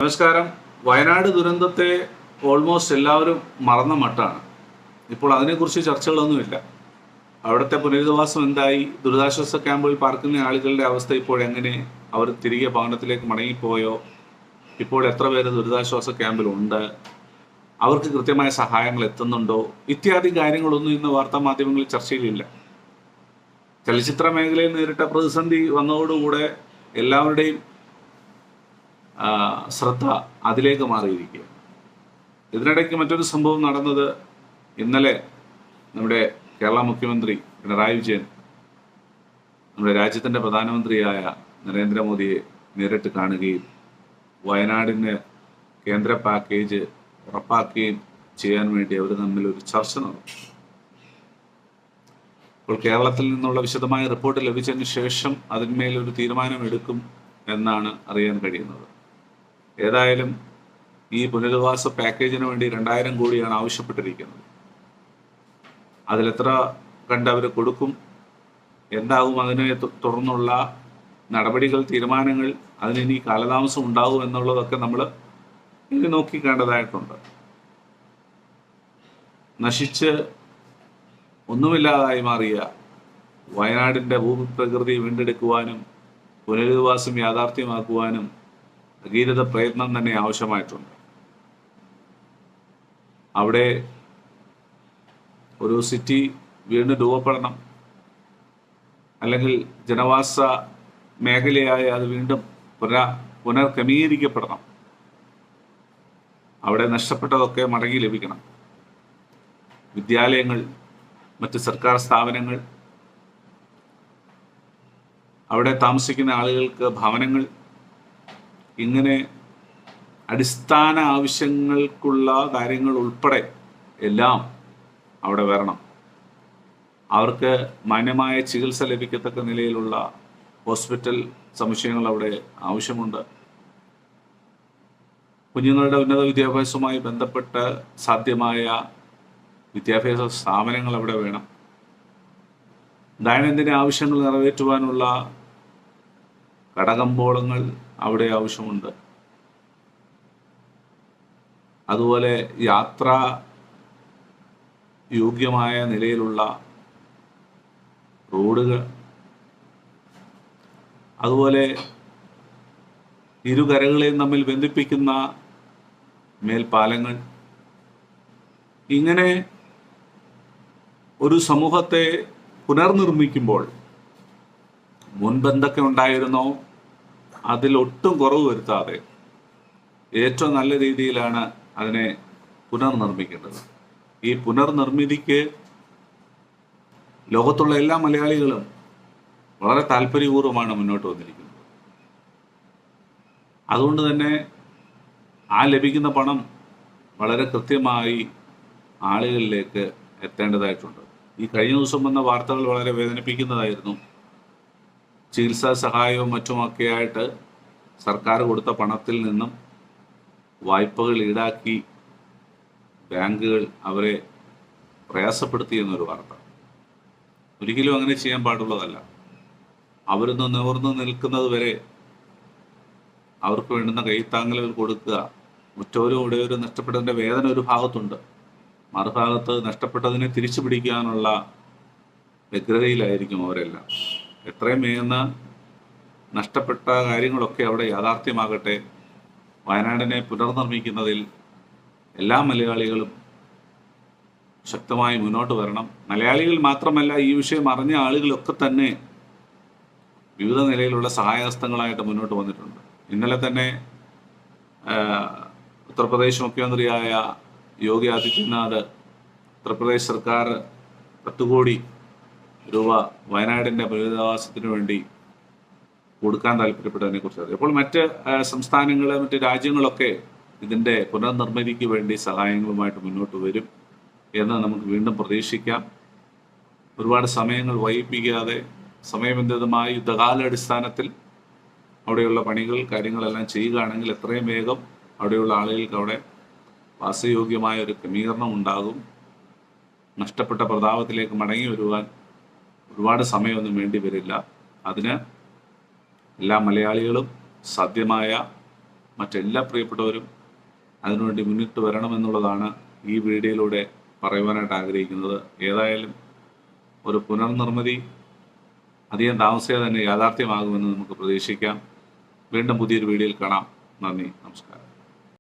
നമസ്കാരം. വയനാട് ദുരന്തത്തെ ഓൾമോസ്റ്റ് എല്ലാവരും മറന്ന മട്ടാണ്. ഇപ്പോൾ അതിനെക്കുറിച്ച് ചർച്ചകളൊന്നുമില്ല. അവിടുത്തെ പുനരധിവാസം എന്തായി, ദുരിതാശ്വാസ ക്യാമ്പുകളിൽ പാർക്കുന്ന ആളുകളുടെ അവസ്ഥ ഇപ്പോഴെങ്ങനെ, അവർ തിരികെ ഭവനത്തിലേക്ക് മടങ്ങിപ്പോയോ, ഇപ്പോൾ എത്ര പേര് ദുരിതാശ്വാസ ക്യാമ്പിലുണ്ട്, അവർക്ക് കൃത്യമായ സഹായങ്ങൾ എത്തുന്നുണ്ടോ, ഇത്യാദി കാര്യങ്ങളൊന്നും ഇന്ന് വാർത്താ മാധ്യമങ്ങളിൽ ചർച്ചയിലില്ല. ചലച്ചിത്ര മേഖലയിൽ നേരിട്ട പ്രതിസന്ധി വന്നതോടുകൂടെ എല്ലാവരുടെയും ശ്രദ്ധ അതിലേക്ക് മാറിയിരിക്കുക. ഇതിനിടയ്ക്ക് മറ്റൊരു സംഭവം നടന്നത്, ഇന്നലെ നമ്മുടെ കേരള മുഖ്യമന്ത്രി പിണറായി വിജയൻ നമ്മുടെ രാജ്യത്തിൻ്റെ പ്രധാനമന്ത്രിയായ നരേന്ദ്രമോദിയെ നേരിട്ട് കാണുകയും വയനാടിന് കേന്ദ്ര പാക്കേജ് ഉറപ്പാക്കുകയും ചെയ്യാൻ വേണ്ടി അവർ തമ്മിൽ ഒരു ചർച്ച നടന്നു. അപ്പോൾ കേരളത്തിൽ നിന്നുള്ള വിശദമായ റിപ്പോർട്ട് ലഭിച്ചതിന് ശേഷം അതിന്മേലൊരു തീരുമാനമെടുക്കും എന്നാണ് അറിയാൻ കഴിയുന്നത്. ഏതായാലും ഈ പുനരധിവാസ പാക്കേജിന് വേണ്ടി 2000 കോടിയാണ് ആവശ്യപ്പെട്ടിരിക്കുന്നത്. അതിലെത്ര അവർ കൊടുക്കും, എന്താകും അതിനെ തുടർന്നുള്ള നടപടികൾ, തീരുമാനങ്ങൾ, അതിനി കാലതാമസം ഉണ്ടാകും എന്നുള്ളതൊക്കെ നമ്മൾ ഇനി നോക്കിക്കേണ്ടതായിട്ടുണ്ട്. നശിച്ച് ഒന്നുമില്ലാതായി മാറിയ വയനാടിൻ്റെ ഭൂപ്രകൃതി വീണ്ടെടുക്കുവാനും പുനരധിവാസം യാഥാർത്ഥ്യമാക്കുവാനും ഭഗീരഥ പ്രയത്നം തന്നെ ആവശ്യമായിട്ടുണ്ട്. അവിടെ ഒരു സിറ്റി വീണ്ടും രൂപപ്പെടണം, അല്ലെങ്കിൽ ജനവാസ മേഖലയായി അത് വീണ്ടും പുനർക്രമീകരിക്കപ്പെടണം. അവിടെ നഷ്ടപ്പെട്ടതൊക്കെ മടങ്ങി ലഭിക്കണം. വിദ്യാലയങ്ങൾ, മറ്റ് സർക്കാർ സ്ഥാപനങ്ങൾ, അവിടെ താമസിക്കുന്ന ആളുകൾക്ക് ഭവനങ്ങൾ, ഇങ്ങനെ അടിസ്ഥാന ആവശ്യങ്ങൾക്കുള്ള കാര്യങ്ങൾ ഉൾപ്പെടെ എല്ലാം അവിടെ വരണം. അവർക്ക് മാന്യമായ ചികിത്സ ലഭിക്കത്തക്ക നിലയിലുള്ള ഹോസ്പിറ്റൽ സമുച്ചയങ്ങൾ അവിടെ ആവശ്യമുണ്ട്. കുഞ്ഞുങ്ങളുടെ ഉന്നത വിദ്യാഭ്യാസവുമായി ബന്ധപ്പെട്ട് സാധ്യമായ വിദ്യാഭ്യാസ സ്ഥാപനങ്ങൾ അവിടെ വേണം. ദൈനംദിന ആവശ്യങ്ങൾ നിറവേറ്റുവാനുള്ള കടകമ്പോളങ്ങൾ അവിടെ ആവശ്യമുണ്ട്. അതുപോലെ യാത്രാ യോഗ്യമായ നിലയിലുള്ള റോഡുകൾ, അതുപോലെ ഇരുകരകളെയും തമ്മിൽ ബന്ധിപ്പിക്കുന്ന മേൽപ്പാലങ്ങൾ, ഇങ്ങനെ ഒരു സമൂഹത്തെ പുനർനിർമ്മിക്കുമ്പോൾ മുൻപെന്തൊക്കെ ഉണ്ടായിരുന്നോ അതിലൊട്ടും കുറവ് വരുത്താതെ ഏറ്റവും നല്ല രീതിയിലാണ് അതിനെ പുനർനിർമ്മിക്കേണ്ടത്. ഈ പുനർനിർമ്മിതിക്ക് ലോകത്തുള്ള എല്ലാ മലയാളികളും വളരെ താല്പര്യപൂർവ്വമാണ് മുന്നോട്ട് വന്നിരിക്കുന്നത്. അതുകൊണ്ട് തന്നെ ആ ലഭിക്കുന്ന പണം വളരെ കൃത്യമായി ആളുകളിലേക്ക് എത്തേണ്ടതായിട്ടുണ്ട്. ഈ കഴിഞ്ഞ ദിവസം വന്ന വാർത്തകൾ വളരെ വേദനിപ്പിക്കുന്നതായിരുന്നു. ചികിത്സാ സഹായവും മറ്റുമൊക്കെയായിട്ട് സർക്കാർ കൊടുത്ത പണത്തിൽ നിന്നും വായ്പകൾ ഈടാക്കി ബാങ്കുകൾ അവരെ പ്രയാസപ്പെടുത്തി എന്നൊരു വാർത്ത. ഒരിക്കലും അങ്ങനെ ചെയ്യാൻ പാടുള്ളതല്ല. അവരൊന്ന് നിവർന്നു നിൽക്കുന്നത് വരെ അവർക്ക് വേണ്ടുന്ന കൈത്താങ്ങലുകൾ കൊടുക്കുക. ഉറ്റവരും ഉടയവരും നഷ്ടപ്പെട്ടതിൻ്റെ വേദന ഒരു ഭാഗത്തുണ്ട്, മറുഭാഗത്ത് നഷ്ടപ്പെട്ടതിനെ തിരിച്ചു പിടിക്കാനുള്ള വ്യഗ്രതയിലായിരിക്കും അവരെല്ലാം. എത്രയും വേഗം നഷ്ടപ്പെട്ട കാര്യങ്ങളൊക്കെ അവിടെ യാഥാർത്ഥ്യമാകട്ടെ. വയനാടിനെ പുനർനിർമ്മിക്കുന്നതിൽ എല്ലാ മലയാളികളും ശക്തമായി മുന്നോട്ട് വരണം. മലയാളികൾ മാത്രമല്ല, ഈ വിഷയം അറിഞ്ഞ ആളുകളൊക്കെ തന്നെ വിവിധ നിലയിലുള്ള സഹായഹസ്തങ്ങളായിട്ട് മുന്നോട്ട് വന്നിട്ടുണ്ട്. ഇന്നലെ തന്നെ ഉത്തർപ്രദേശ് മുഖ്യമന്ത്രിയായ യോഗി ആദിത്യനാഥ് ഉത്തർപ്രദേശ് സർക്കാർ 10 കോടി രൂപ വയനാടിൻ്റെ പുനരധിവാസത്തിന് വേണ്ടി കൊടുക്കാൻ താല്പര്യപ്പെട്ടതിനെക്കുറിച്ച് അറിയാം. അപ്പോൾ മറ്റ് സംസ്ഥാനങ്ങൾ, മറ്റ് രാജ്യങ്ങളൊക്കെ ഇതിൻ്റെ പുനർനിർമ്മിതിക്ക് വേണ്ടി സഹായങ്ങളുമായിട്ട് മുന്നോട്ട് വരും എന്ന് നമുക്ക് വീണ്ടും പ്രതീക്ഷിക്കാം. ഒരുപാട് സമയങ്ങൾ വൈകിപ്പിക്കാതെ സമയബന്ധിതമായി യുദ്ധകാലാടിസ്ഥാനത്തിൽ അവിടെയുള്ള പണികൾ, കാര്യങ്ങളെല്ലാം ചെയ്യുകയാണെങ്കിൽ എത്രയും വേഗം അവിടെയുള്ള ആളുകൾക്ക് അവിടെ വാസയോഗ്യമായ ഒരു ക്രമീകരണം ഉണ്ടാകും. നഷ്ടപ്പെട്ട പ്രതാപത്തിലേക്ക് മടങ്ങി വരുവാൻ ഒരുപാട് സമയമൊന്നും വേണ്ടി വരില്ല. അതിന് എല്ലാ മലയാളികളും സാധ്യമായ മറ്റെല്ലാ പ്രിയപ്പെട്ടവരും അതിനുവേണ്ടി മുന്നിട്ട് വരണമെന്നുള്ളതാണ് ഈ വീഡിയോയിലൂടെ പറയുവാനായിട്ട് ആഗ്രഹിക്കുന്നത്. ഏതായാലും ഒരു പുനർനിർമ്മിതി അധികം താമസിയാതെ തന്നെ യാഥാർത്ഥ്യമാകുമെന്ന് നമുക്ക് പ്രതീക്ഷിക്കാം. വീണ്ടും പുതിയൊരു വീഡിയോയിൽ കാണാം. നന്ദി, നമസ്കാരം.